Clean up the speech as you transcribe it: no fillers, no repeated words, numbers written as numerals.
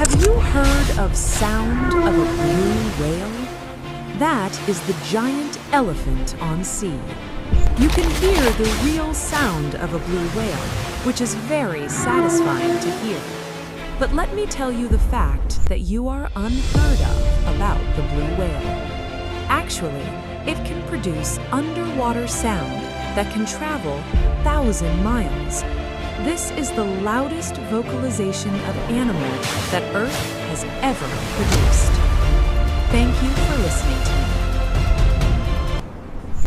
Have you heard of sound of a blue whale? That is the giant elephant on sea. You can hear the real sound of a blue whale, which is very satisfying to hear. But let me tell you the fact that you are unheard of about the blue whale. Actually, it can produce underwater sound that can travel 1,000 miles. This is the loudest vocalization of animal that Earth has ever produced. Thank you for listening to me.